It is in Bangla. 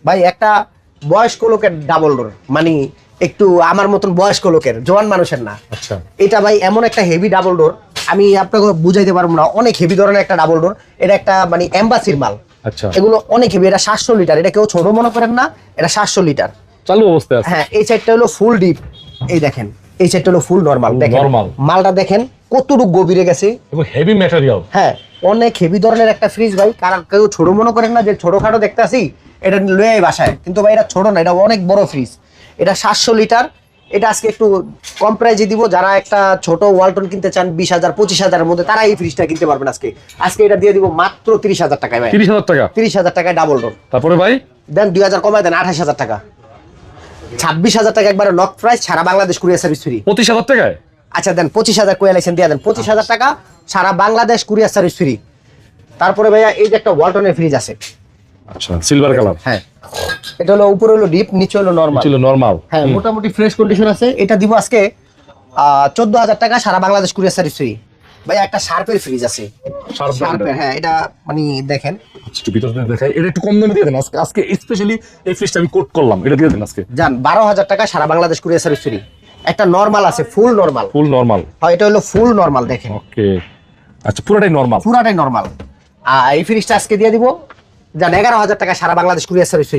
ভাই একটা বয়স্ক লোকের ডাবল ডোর, মানে একটু আমার মতন বয়স্ক লোকের, জোয়ান মানুষের না। আচ্ছা এটা ভাই এমন একটা হেভি ডাবল ডোর, আমি আপনাকে বুঝাইতে পারবো না, অনেক হেভি ধরনের একটা ডাবল ডোর। এটা একটা মানে এম্বাসির মাল। আচ্ছা এগুলো অনেক হেভি, এটা 700 লিটার, এটা কেউ ছোট মনে করেন না, এটা 700 লিটার চালু অবস্থায় আছে। হ্যাঁ। এই সাইডটা হলো ফুল ডিপ, এই দেখেন এই সাইডটা হলো ফুল নরমাল। দেখেন নরমাল মালটা দেখেন কতটুকু গভীরে গেছে এবং হেভি ম্যাটেরিয়াল। হ্যাঁ অনেক হেভি ধরনের একটা ফ্রিজ ভাই। কারণ কেউ ছোট মনে করেন না যে ছোটখাটো দেখতে আসি এটা লয়ে বাসায়, কিন্তু ভাই এটা ছোট না, এটা অনেক বড় ফ্রিজ। এটা 700 লিটার। এটা আজকে একটু কম প্রাইজে দিব, যারা একটা ছোট ওয়ালটন কিনতে চান 20,000 25,000 মধ্যে, তারা এই ফ্রিজটা কিনতে পারবেন আজকে। আজকে এটা দিয়ে দিব মাত্র 30,000 টাকায় ভাই। 30,000 টাকা। 30,000 টাকায় ডাবল ডোর। তারপরে ভাই দেন 2,000 কমায় দেন, 28,000 টাকা। 26,000 টাকা একবারে নক প্রাইস, সারা বাংলাদেশ কুরিয়ার সার্ভিস ফ্রি। 25,000 টাকায়। আচ্ছা দেন 25,000 কোয়া লাইসেন্স দিয়ে দেন, 25,000 টাকা সারা বাংলাদেশ কুরিয়ার সার্ভিস ফ্রি। তারপরে ভাইয়া এই যে একটা ওয়ালটনের ফ্রিজ আছে, আচ্ছা সিলভার কালার। হ্যাঁ এটা হলো উপরে হলো ডিপ, নিচে হলো নরমাল। ছিল নরমাল। হ্যাঁ মোটামুটি ফ্রেশ কন্ডিশন আছে। এটা দিব আজকে 14,000 টাকা, সারা বাংলাদেশ কুরিয়ার সার্ভিস ফ্রি। ভাই একটা শার্পের ফ্রিজ আছে, শার্পের, হ্যাঁ এটা মানে দেখেন একটু ভিতর থেকে দেখাই, এটা একটু কম দামে দিয়ে দেন আজকে। আজকে স্পেশালি এই ফ্রিজটা আমি কোট করলাম, এটা দিয়ে দেন আজকে। জান 12,000 টাকা, সারা বাংলাদেশ কুরিয়ার সার্ভিস ফ্রি। একটা নরমাল আছে, ফুল নরমাল। ফুল নরমাল। হ্যাঁ এটা হলো ফুল নরমাল, দেখেন ওকে আচ্ছা পুরোটাই নরমাল। পুরাটাই নরমাল। এই ফ্রিজটা আজকে দিয়ে দিব জান 11,000 টাকা, সারা বাংলাদেশ কুরিয়ার সার্ভিস ফ্রি।